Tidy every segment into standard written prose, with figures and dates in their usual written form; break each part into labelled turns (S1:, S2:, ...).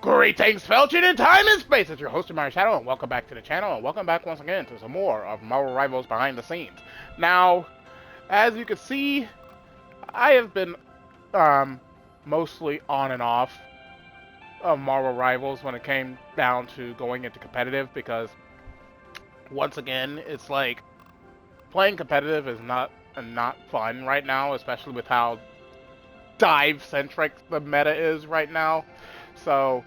S1: Greetings, Felchin, in time and space! It's your host, Mario Shadow, and welcome back to the channel, and welcome back once again to some more of Marvel Rivals Behind the Scenes. Now, as you can see, I have been, mostly on and off of Marvel Rivals when it came down to going into competitive, because, once again, it's like, playing competitive is not fun right now, especially with how dive-centric the meta is right now. So,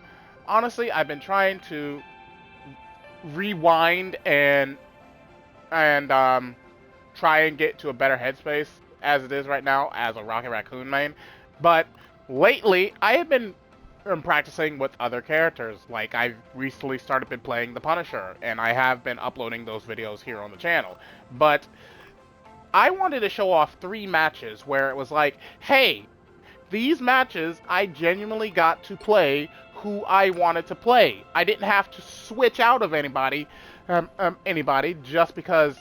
S1: honestly, I've been trying to rewind and try and get to a better headspace as it is right now as a Rocket Raccoon main. But lately, I have been practicing with other characters. Like, I've recently started playing the Punisher, and I have been uploading those videos here on the channel. But I wanted to show off 3 matches where it was like, hey, these matches, I genuinely got to play who I wanted to play. I didn't have to switch out of anybody just because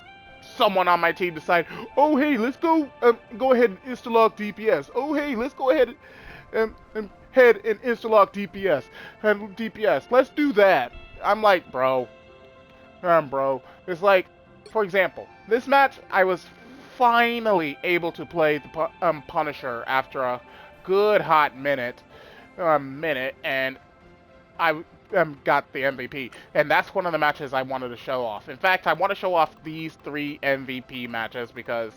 S1: someone on my team decided, oh hey, let's go ahead and insta-lock DPS. Oh hey, let's go ahead and head and insta-lock DPS. Let's do that. I'm like, bro. It's like, for example, this match, I was finally able to play the Punisher after a good hot minute, and I got the MVP. And that's one of the matches I wanted to show off. In fact, I want to show off these 3 MVP matches because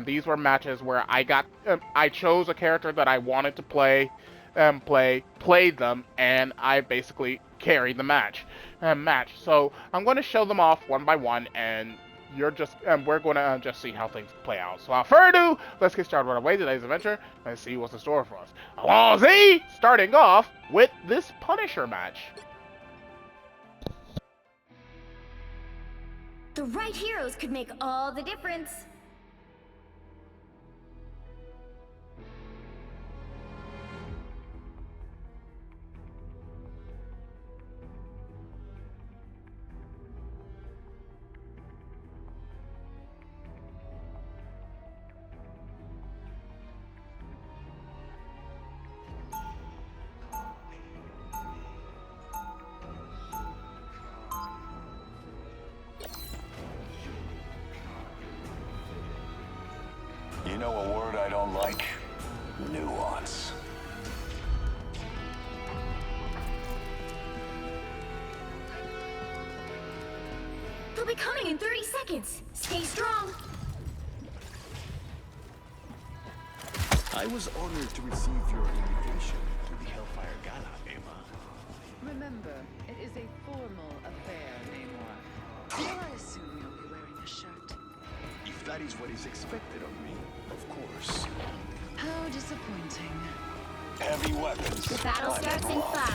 S1: these were matches where I chose a character that I wanted to played them, and I basically carried the match. So I'm going to show them off one by one, and we're going to just see how things play out. So without further ado, let's get started on our way today's adventure and see what's in store for us. Allons-y! Starting off with this Punisher match.
S2: The right heroes could make all the difference.
S3: You know a word I don't like? Nuance.
S2: They'll be coming in 30 seconds. Stay strong.
S3: I was honored to receive your invitation to the Hellfire Gala, Emma.
S4: Remember, it is a formal affair, Namor. So I assume you'll be wearing a shirt.
S3: If that is what is expected of me, of course.
S4: How disappointing.
S3: Heavy weapons.
S2: The battle starts in 5,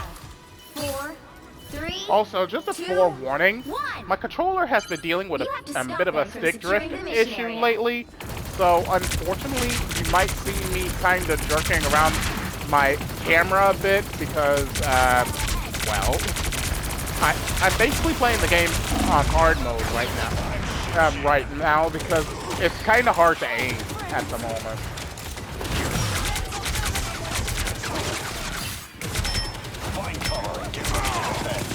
S2: 4, 3.
S1: Also, just a
S2: 2,
S1: forewarning,
S2: 1.
S1: my controller has been dealing with
S2: You have to
S1: a
S2: stop
S1: bit of a
S2: them from
S1: stick drift
S2: securing the mission
S1: issue
S2: area.
S1: lately, so unfortunately you might see me kind of jerking around my camera a bit because, well, I'm basically playing the game on hard mode right now because it's kind of hard to aim at the moment.
S3: Find cover and get ready to defend.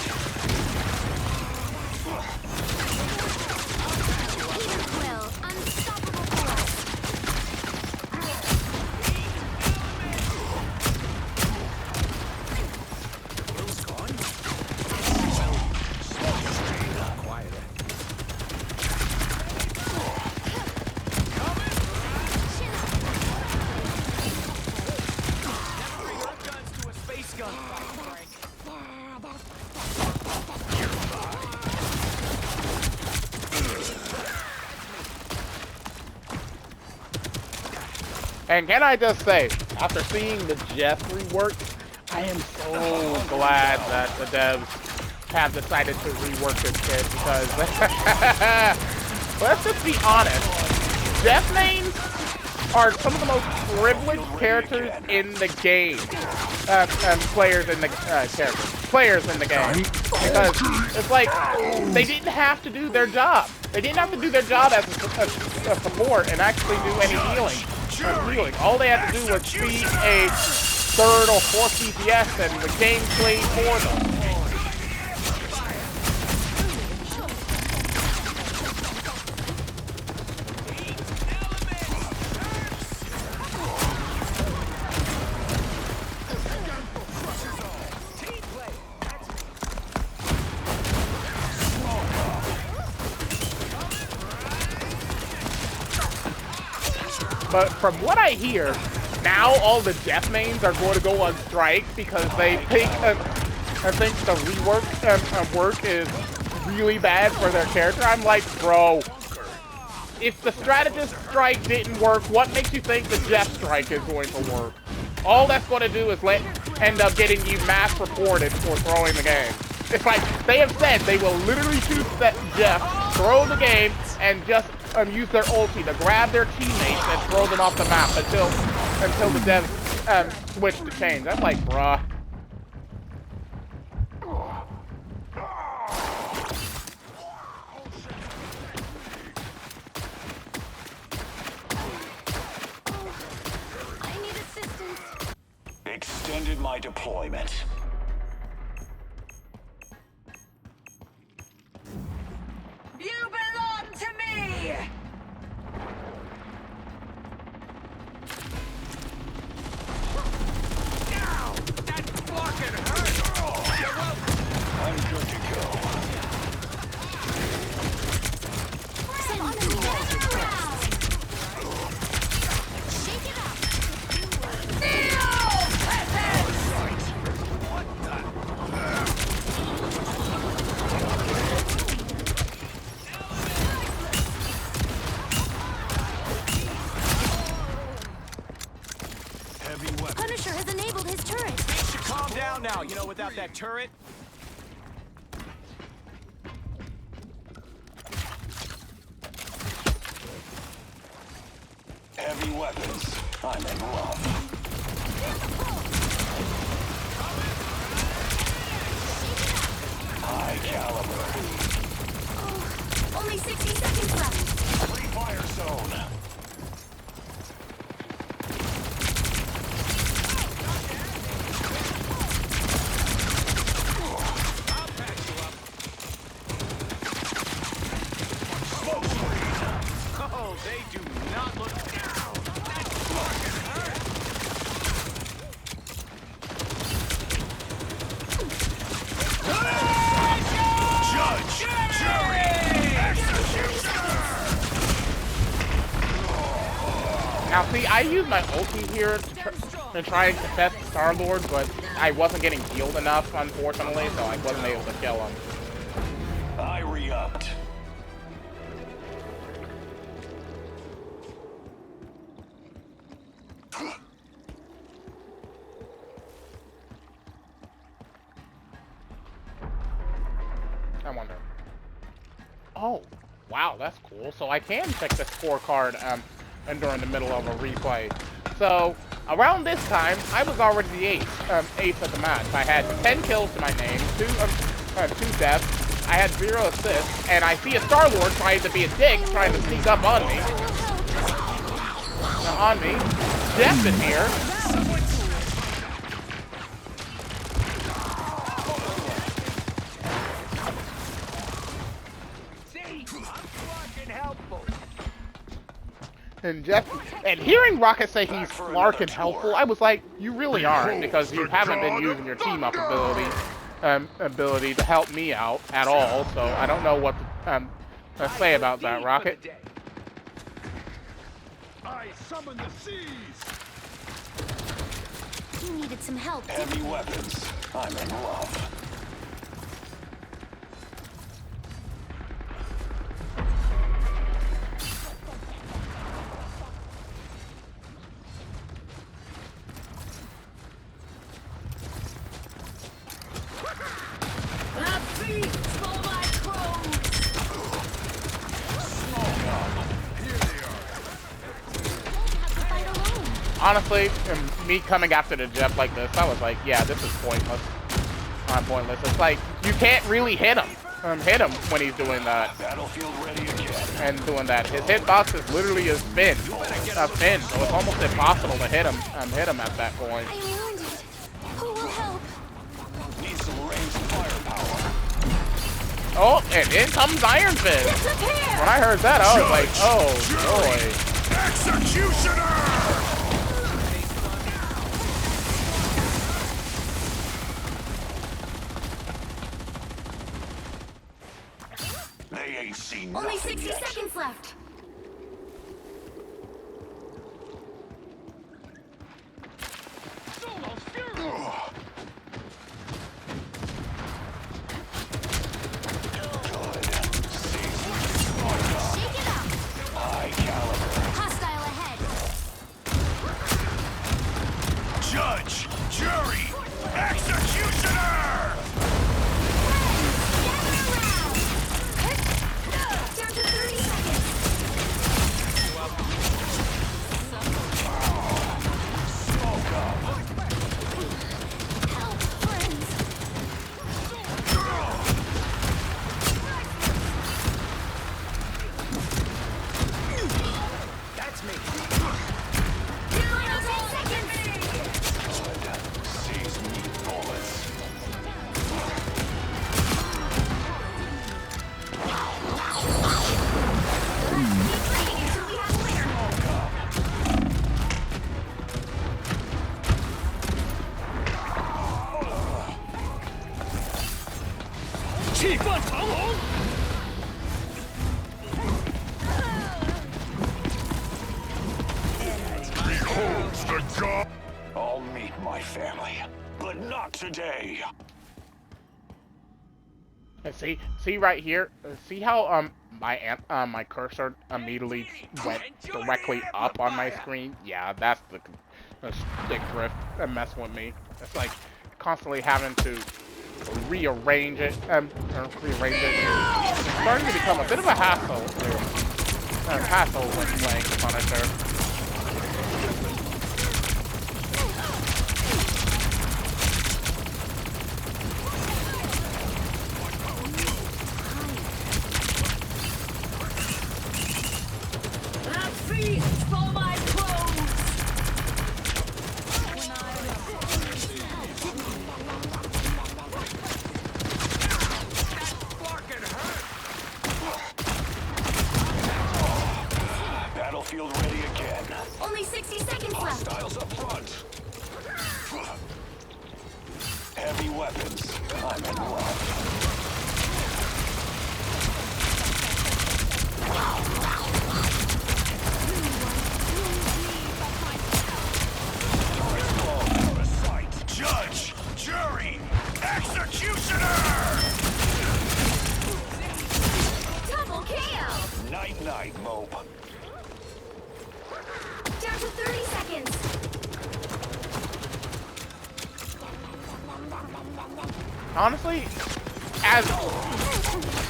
S2: Well, unstoppable force.
S3: Those gone? Quieter. Guns to a space gun.
S1: And can I just say, after seeing the Jeffrey work, I am so glad that the devs have decided to rework this kid because, let's just be honest, Jeff mains are some of the most privileged characters in the game. Players in the game. Because it's like, they didn't have to do their job. They didn't have to do their job as a support and actually do any healing. All they had to do was be a third or fourth DPS and the game played for them. But from what I hear, now all the death mains are going to go on strike because they think the rework work is really bad for their character. I'm like, bro, if the strategist strike didn't work, what makes you think the death strike is going to work? All that's going to do is end up getting you mass reported for throwing the game. It's like they have said they will literally choose that Jeff, throw the game, and just use their ulti to grab their teammates and throw them off the map until the devs switch to change. I'm like, bruh.
S2: I need assistance.
S5: Extended my deployment.
S4: You belong to me!
S5: I'm good to go.
S2: Send on the ground. Shake it up.
S3: Heavy weapon.
S2: Punisher has enabled his turret.
S3: Calm down now. You know, without that turret.
S5: Heavy weapons. I'm in love. High caliber.
S2: Oh, only 60 seconds left.
S5: Free fire zone.
S3: Oh, they do not look down. That's fucking hurt.
S5: Judge, jury, executioner.
S1: Now see, I used my ulti here to try and contest Star-Lord, but I wasn't getting healed enough, unfortunately, so I wasn't able to kill him.
S5: I re-upped.
S1: I wonder. Oh, wow, that's cool. So I can check the scorecard and during the middle of a replay. So around this time, I was already the ace of the match. I had 10 kills to my name, 2 deaths. I had 0 assists, and I see a Star-Lord trying to be a dick, trying to sneak up on me. Jeff is here. And hearing Rocket say he's Flark and helpful, I was like, you really aren't, because you haven't been using your team up ability to help me out at all. So I don't know what to say about that, Rocket.
S3: I summon the seas.
S2: You needed some help.
S5: Heavy weapons. I'm in love.
S1: Honestly, me coming after the Jeff like this, I was like, yeah, this is pointless. Pointless. It's like, you can't really hit him. Hit him when he's doing that.
S5: Battlefield ready again.
S1: And doing that. His hitbox is literally a spin, so it's almost impossible to hit him at that point.
S2: I learned it. help.
S5: Need some ranged firepower.
S1: Oh, and in comes Iron Fist.
S2: Disappear!
S1: When I heard that, I was like, oh
S5: Jury,
S1: boy.
S5: Executioner! They ain't seen
S2: Only
S5: nothing
S2: 60
S5: yet.
S2: seconds left. Shake it up.
S5: High caliber.
S2: Hostile ahead.
S5: Judge, jury, executioner!
S2: Down to 30 seconds.
S5: Smoke up.
S2: Help, friends.
S3: That's me.
S2: Final 10 seconds.
S5: Seize me bullets.
S2: Keep fighting until we have a winner.
S5: Beholds the god. I'll meet my family, but not today.
S1: And see right here. See how my cursor immediately went directly up on my screen? Yeah, that's the stick drift that messed with me. It's like constantly having to rearrange it. Rearrange it. It's starting to become a bit of a hassle. Hassle when playing Punisher.
S2: A feast for my clothes.
S5: Battlefield ready again.
S2: Only 60 seconds left.
S5: Hostiles up front. Heavy weapons. I'm in love. Out of sight. Judge, jury, executioner!
S2: Double KO.
S5: Night night, Mope.
S2: Down to 30 seconds.
S1: Honestly, as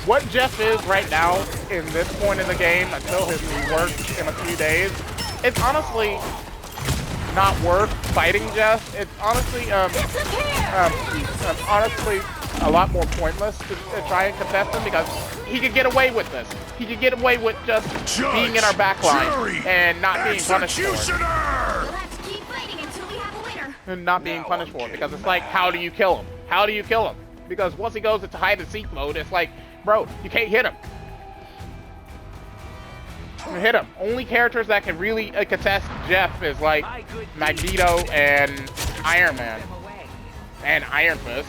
S1: what Jeff is right now in this point in the game until his rework in a few days, it's honestly not worth fighting Jeff. It's honestly honestly a lot more pointless to try and contest him because he could get away with this. He could get away with just being in our backline and not being punished for it.
S2: We'll have to keep fighting until we have a winner.
S1: And not being punished for it because it's like, how do you kill him? How do you kill him? Because once he goes into hide and seek mode, it's like, bro, you can't hit him. You hit him. Only characters that can really contest Jeff is like Magneto and Iron Man and Iron Fist.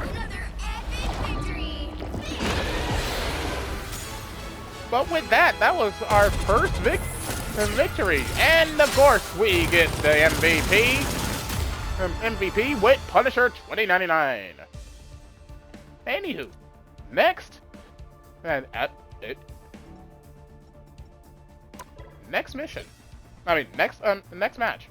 S2: Another epic victory.
S1: But with that, that was our first victory. And of course, we get the MVP. MVP with Punisher 2099. Anywho, next, next mission. I mean, next match.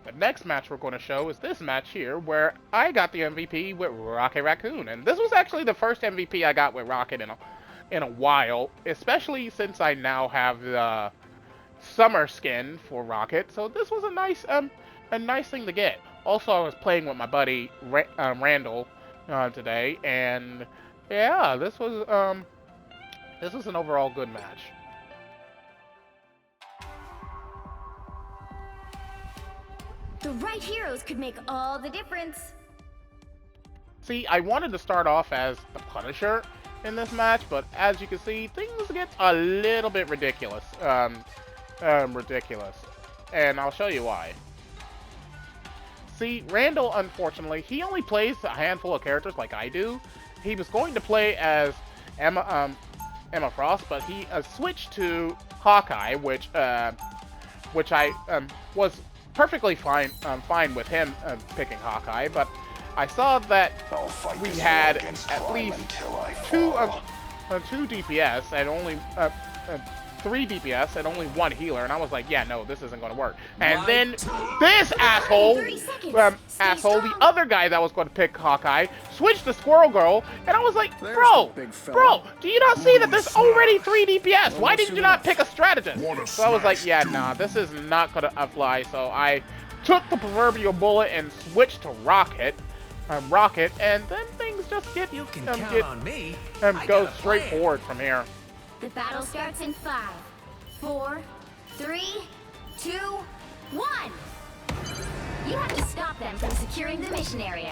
S1: The next match we're going to show is this match here, where I got the MVP with Rocket Raccoon, and this was actually the first MVP I got with Rocket in a while, especially since I now have the summer skin for Rocket, so this was a nice thing to get. Also, I was playing with my buddy Randall today, and yeah, this was an overall good match.
S2: The right heroes could make all the difference.
S1: See, I wanted to start off as the Punisher in this match, but as you can see, things get a little bit ridiculous. Ridiculous. And I'll show you why. See, Randall, unfortunately, he only plays a handful of characters like I do. He was going to play as Emma Frost, but he switched to Hawkeye, which I was perfectly fine with him picking Hawkeye, but I saw that we had at least two DPS and only 3 DPS and only 1 healer, and I was like, yeah, no, this isn't going to work. And then this asshole, the other guy that was going to pick Hawkeye, switched to Squirrel Girl, and I was like, bro, do you not see that there's already 3 DPS? Why did you not pick a strategist? So I was like, yeah, nah, this is not going to fly. So I took the proverbial bullet and switched to Rocket, and then things just go straight forward from here.
S2: The battle starts in 5, 4, 3, 2, 1. You have to stop them from securing the mission area.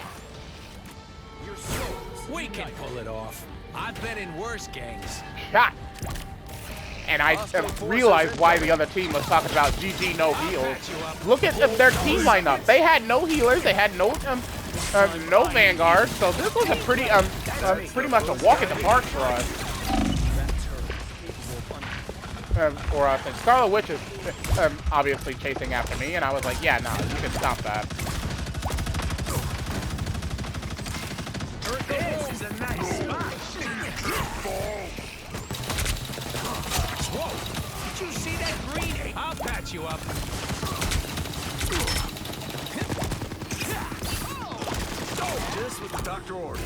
S6: We can pull it off. I've been in worse gangs.
S1: Shot. And I realized why the other team was talking about GG no heals. Look at their team lineup. They had no healers. They had no Vanguard. So this was a pretty much a walk in the park for us. And Scarlet Witch is obviously chasing after me, and I was like, yeah, no, you can stop that.
S6: This is a nice spot. Whoa! Did you see that green? I'll patch you up.
S3: This was the doctor order.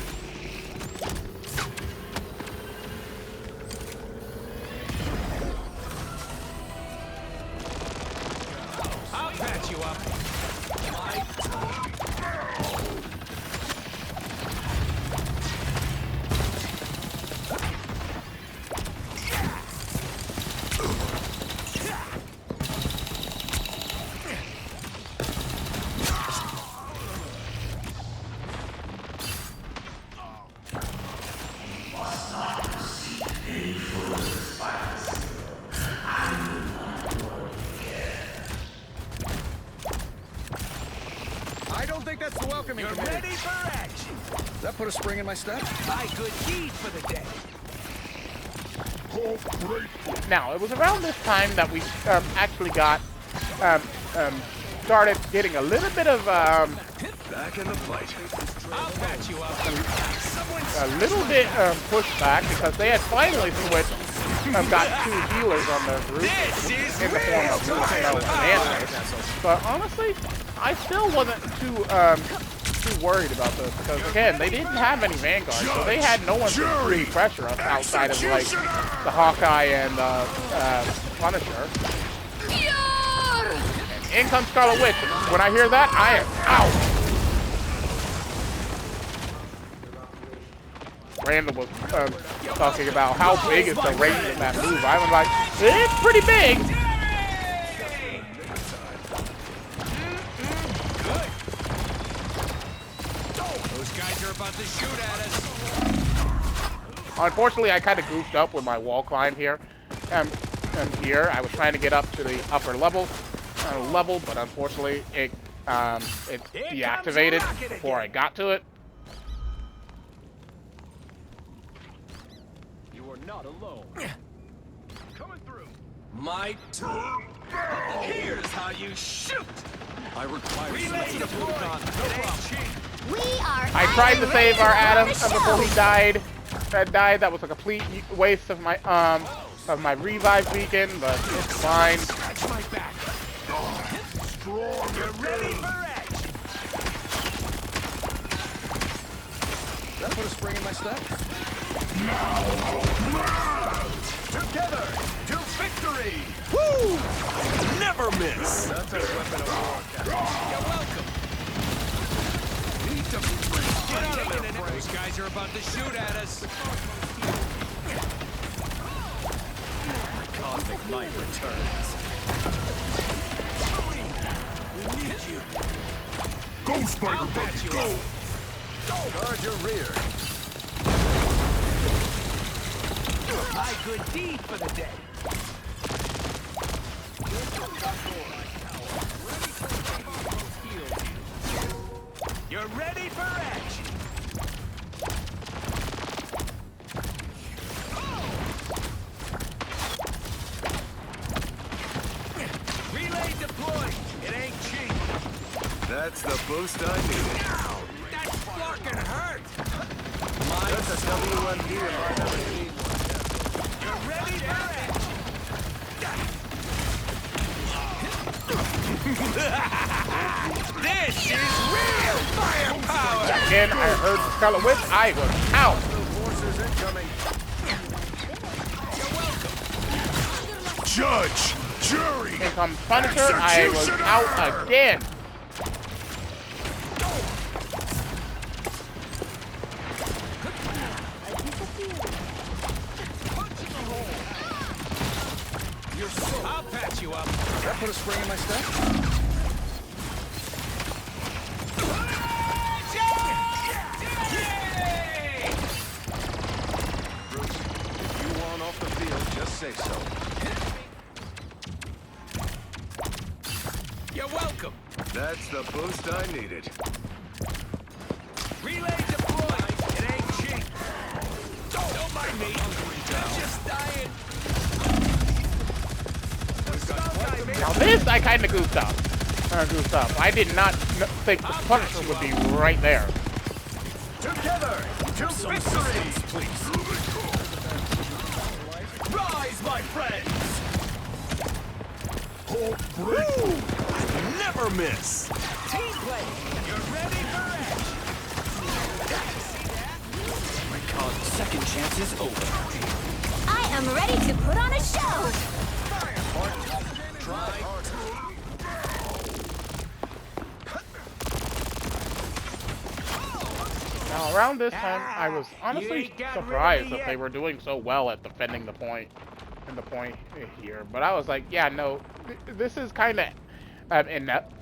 S6: I'll patch you up.
S3: That's the welcoming
S6: You're
S3: committee.
S6: ready for action.
S3: Does that put a spring in my step?
S6: My good deed for the day.
S1: Now, it was around this time that we actually got started getting a little bit of
S3: Back in the fight.
S6: I'll patch you up.
S1: a little bit pushback because they had finally switched. Got 2 healers on their group in the form of Lucio and Andres. But honestly, I still wasn't too worried about this because again, they didn't have any Vanguard, so they had no one to really pressure us outside of like the Hawkeye and Punisher. And in comes Scarlet Witch. When I hear that, I am out. Randall was talking about how big is the range of that move. I was like, it's pretty big.
S6: Those guys are about to shoot at us.
S1: Unfortunately, I kind of goofed up with my wall climb here. Here, I was trying to get up to the upper level, but unfortunately, it deactivated before I got to it.
S6: Not alone. Coming through. My turn. Here's how you shoot.
S3: I require
S6: Relay deployed. No problem.
S1: I tried to save our Adam before he died. That was a complete waste of my revive beacon, but it's fine.
S6: Scratch my back. You're ready for action.
S3: Does that put a spring in my step?
S6: Together to victory.
S3: victory!
S6: Woo! Never miss.
S3: That's a weapon of war, Captain.
S6: You're welcome.
S3: Need to
S6: Get out of there, those guys are about to shoot at us.
S3: Cosmic Might returns.
S6: We need you.
S5: Go,
S6: I'll
S5: Spider
S6: patch you
S5: Go!
S6: up.
S3: Guard your rear.
S6: My good deed for the day. You're ready for action. Relay deployed. It ain't cheap.
S3: That's the boost I needed.
S6: Ow! That fucking hurt.
S3: That's a WMD if I ever seen one.
S6: You're ready for action. This is real firepower!
S1: Again, I heard the Scarlet Witch. I was out.
S3: Forces incoming.
S5: Judge! Jury!
S1: Here comes Punisher. I was out again.
S6: I'll patch you up.
S3: That put a spring in my step? Bruce, if you want off the field, just say so.
S6: You're welcome.
S3: That's the boost I needed.
S6: Relay deployed. It ain't cheap. Don't mind me. I'm just dying.
S1: Now this, I kind of goofed up. I did not think the Punisher would be right there.
S3: Together to victory!
S6: Please.
S3: Rise, my friends!
S6: Woo! Never miss. Team play. You're ready for action.
S3: My God, second chance is over.
S2: I am ready to put on a show.
S1: Now around this time, I was honestly
S6: ain't got
S1: surprised
S6: rid of
S1: that
S6: me
S1: they
S6: yet.
S1: were doing so well at defending the point here. But I was like, yeah, no, this is kind of an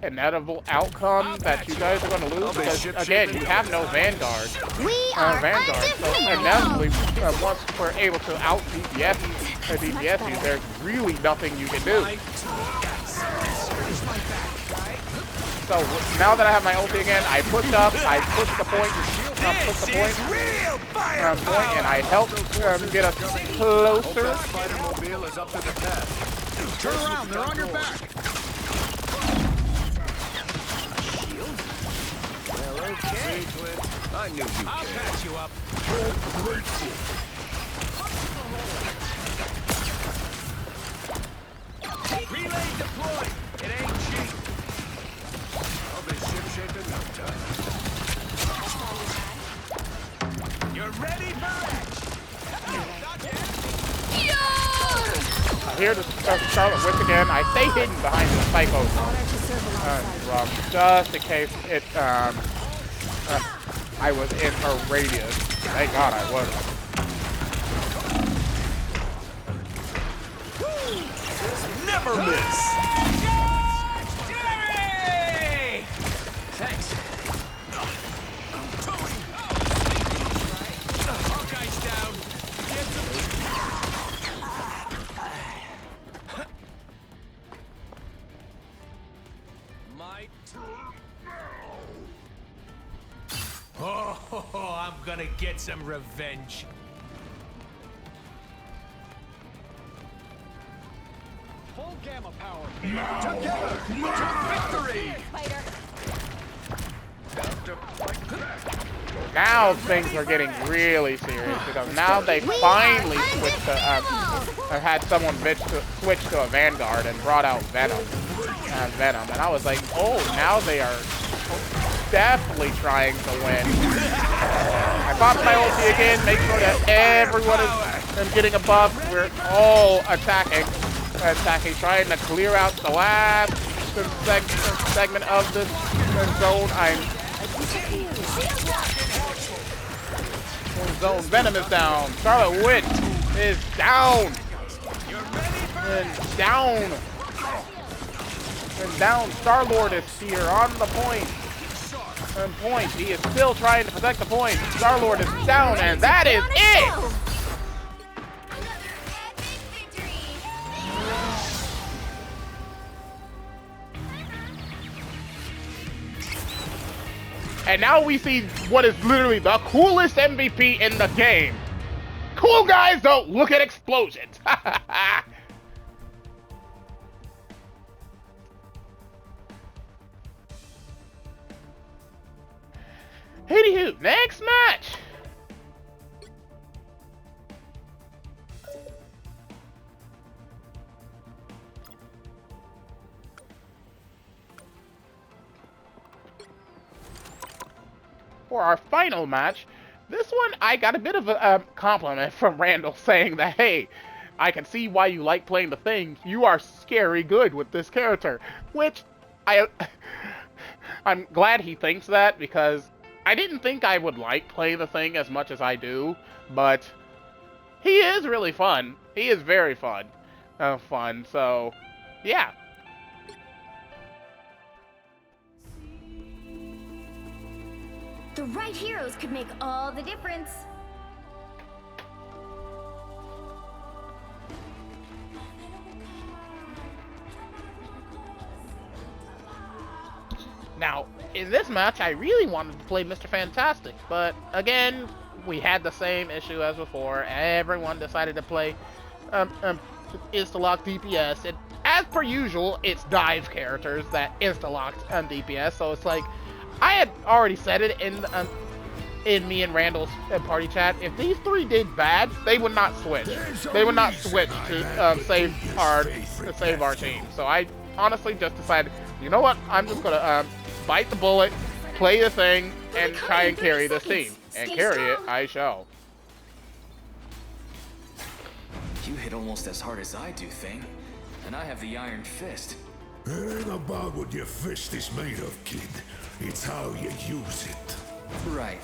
S1: inevitable outcome that you guys are going to lose because again, you have no Vanguard.
S2: We are
S1: Vanguard, so inevitably, once we're able to out DPS you, there's really nothing you can do. So now that I have my ulti again, I push up, I push the point,
S6: Real
S1: and I help get us closer.
S3: That Spider-Mobile is up to the task.
S6: Turn around, they're on your back.
S3: Well, okay, Clint. I knew you
S6: I'll
S3: cared.
S6: patch you up. Relay deployed. It ain't cheap.
S3: I'll be ship-shape in no time.
S6: You're ready for action.
S1: I hear the Scarlet Witch again. I stay hidden behind the Psycho drum just in case it I was in her radius. Thank God I was.
S6: Never miss. Thanks. Hawkeye's down. Get my Oh, I'm gonna get some revenge. Full gamma power.
S3: Together to victory!
S2: Spider.
S1: Now things are getting really serious because now they finally switched to had someone switch to a Vanguard and brought out Venom. And I was like, oh, now they are definitely trying to win. I popped my ulti again, make sure that everyone is getting a buff. We're all attacking attacking, trying to clear out the last segment of this zone. Zone Venom is down. Scarlet Witch is down. And down. And down. Star-Lord is here on the point. And point. He is still trying to protect the point. Star-Lord is down, and that is it! And now we see what is literally the coolest MVP in the game. Cool guys don't look at explosions. Anywho, next match. For our final match, this one I got a bit of a compliment from Randall saying that, hey, I can see why you like playing the Thing. You are scary good with this character, which I'm glad he thinks that, because I didn't think I would like playing the Thing as much as I do, but he is really fun. He is very fun. So yeah.
S2: The right heroes could make all the difference.
S1: Now, in this match, I really wanted to play Mr. Fantastic, but again, we had the same issue as before. Everyone decided to play Insta-Lock DPS, and as per usual, it's dive characters that Insta-Locked DPS, so it's like, I had already said it in me and Randall's party chat. If these three did bad, they would not switch. They would not switch to save our team. So I honestly just decided, you know what? I'm just gonna bite the bullet, play the Thing, and try and carry this team. And carry it, I shall.
S3: You hit almost as hard as I do, Thing. And I have the Iron Fist.
S7: It ain't about what your fist is made of, kid. It's how you use it.
S3: Right.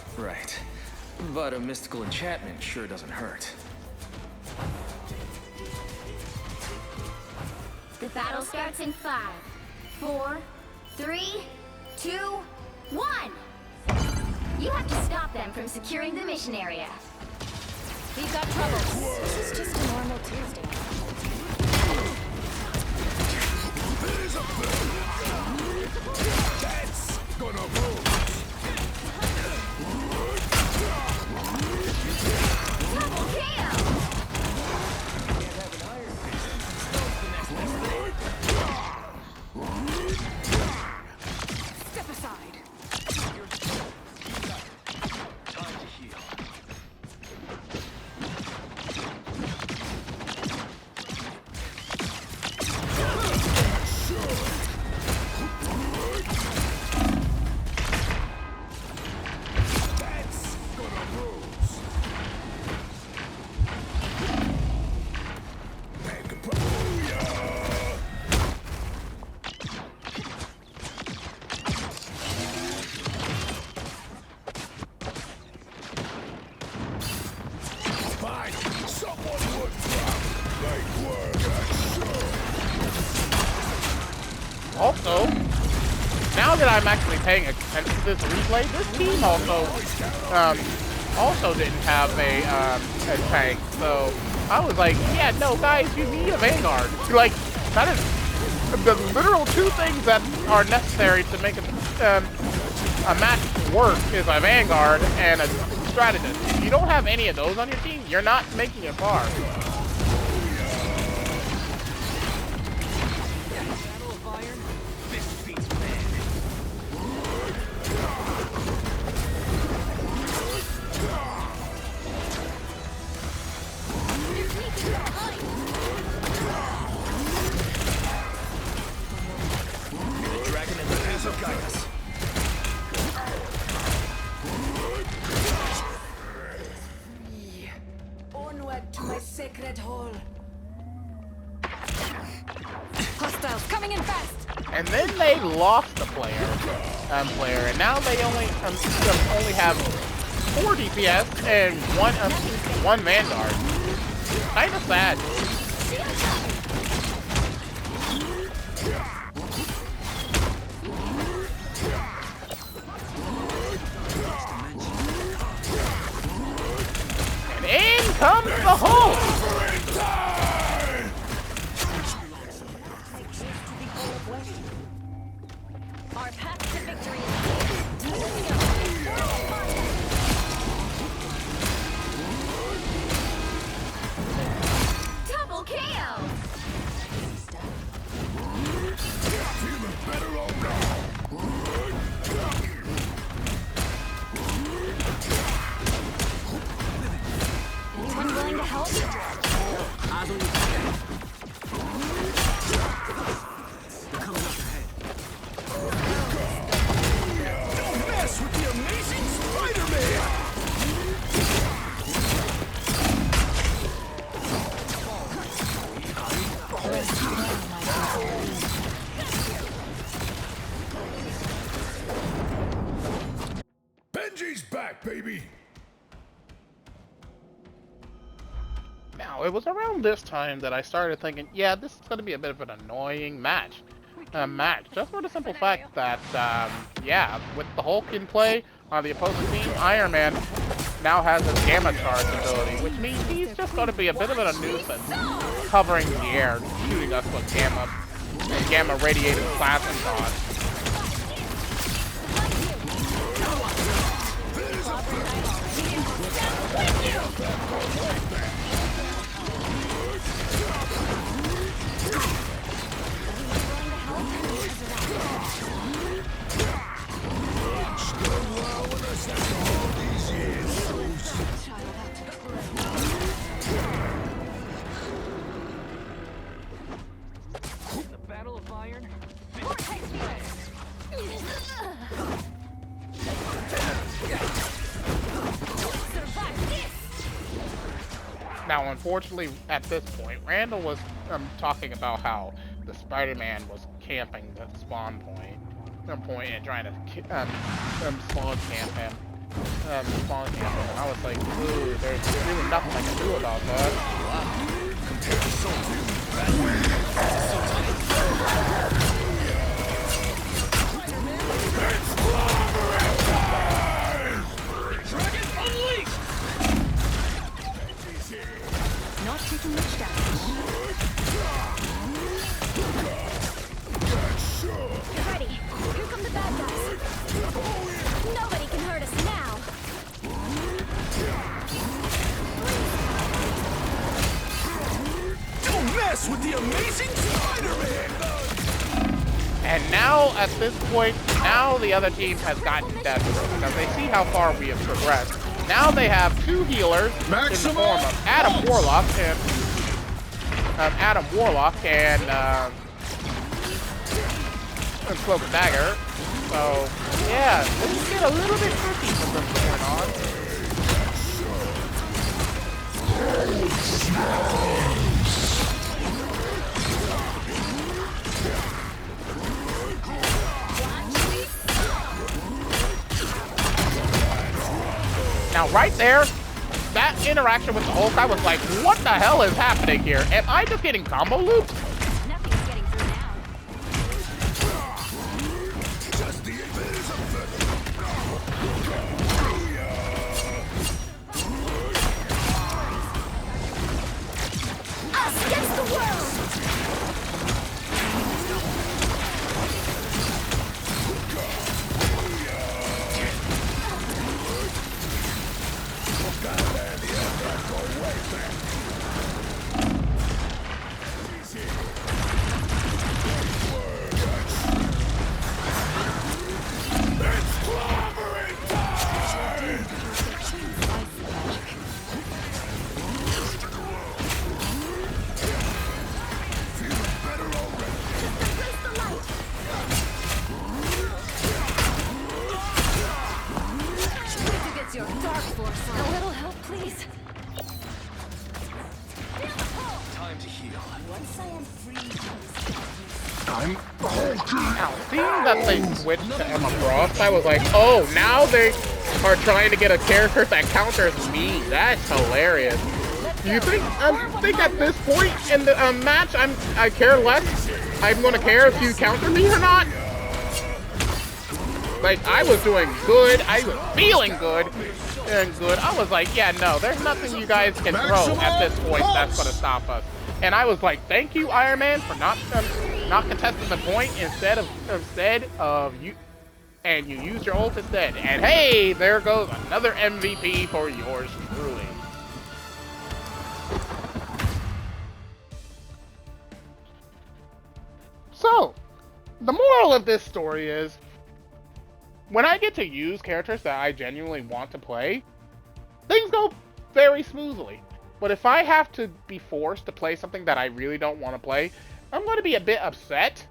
S3: But a mystical enchantment sure doesn't hurt.
S2: The battle starts in 5, 4, 3, 2, 1. You have to stop them from securing the mission area. We've got trouble. This is just a normal Tuesday.
S7: That's gonna move.
S2: Double kill!
S4: Step aside.
S3: Time to heal.
S1: Also, now that I'm actually paying attention to this replay, this team also didn't have a tank. So I was like, yeah, no, guys, you need a Vanguard. Like, that is the literal two things that are necessary to make a match work is a Vanguard and a Strategist. If you don't have any of those on your team, you're not making it far.
S8: Onward to my sacred
S1: and then they lost the player, and now they only have 4 DPS and one Vanguard. Kinda sad. And in comes the Hulk!
S2: Our path to victory is double KO! Anyone willing to help?
S6: Eyes on your back. They're coming up ahead. Don't mess with the amazing Spider-Man!
S7: Benji's back, baby!
S1: Now, it was around this time that I started thinking, yeah, this is going to be a bit of an annoying match. Just for the simple fact that, yeah, with the Hulk in play on the opposing team, Iron Man now has his Gamma Charge ability, which means he's just going to be a bit of a nuisance, hovering in the air, shooting us with Gamma radiated plasma shots.
S6: The Battle of Iron.
S1: Now, unfortunately, at this point, Randall was talking about how the Spider-Man was camping the spawn point and trying to spawn camp him. And I was like, ooh, there's really nothing I can do about that.
S6: Dragon unleashed!
S2: Not taking much damage. Get ready. Here come the bad guys. Nobody can hurt us now.
S6: Don't mess with the amazing Spider-Man!
S1: And now, at this point, now the other team has gotten desperate because they see how far we have progressed. Now they have 2 healers in the form of Adam Warlock and Cloak and Dagger. So, yeah, this is getting a little bit tricky from this point on. Now, right there, that interaction with the Hulk, I was like, what the hell is happening here? Am I just getting combo looped?
S2: Nothing's getting through now. Us against the world!
S1: Now, seeing that they switched to Emma Frost, I was like, oh, now they are trying to get a character that counters me. That's hilarious. Do you think at this point in the match I care less? I'm gonna care if you counter me or not? Like, I was doing good, I was feeling good, and good. I was like, yeah, no, there's nothing you guys can throw at this point that's gonna stop us. And I was like, thank you, Iron Man, for not contesting the point instead of you, and you used your ult instead. And hey, there goes another MVP for yours truly. So, the moral of this story is, when I get to use characters that I genuinely want to play, things go very smoothly. But if I have to be forced to play something that I really don't want to play, I'm going to be a bit upset.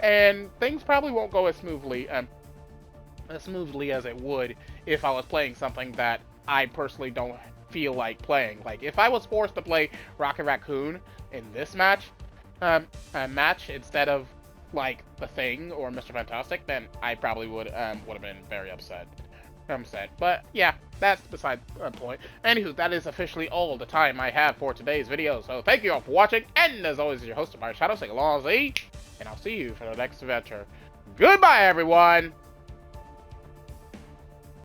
S1: And things probably won't go as smoothly as it would if I was playing something that I personally don't feel like playing. Like, if I was forced to play Rocket Raccoon in this match, instead of like The Thing or Mr. Fantastic, then I probably would have been very upset. But yeah, that's beside the point. Anywho, that is officially all the time I have for today's video. So thank you all for watching, and as always, your host, Mario Shadow, saying along Z, and I'll see you for the next adventure. Goodbye, everyone!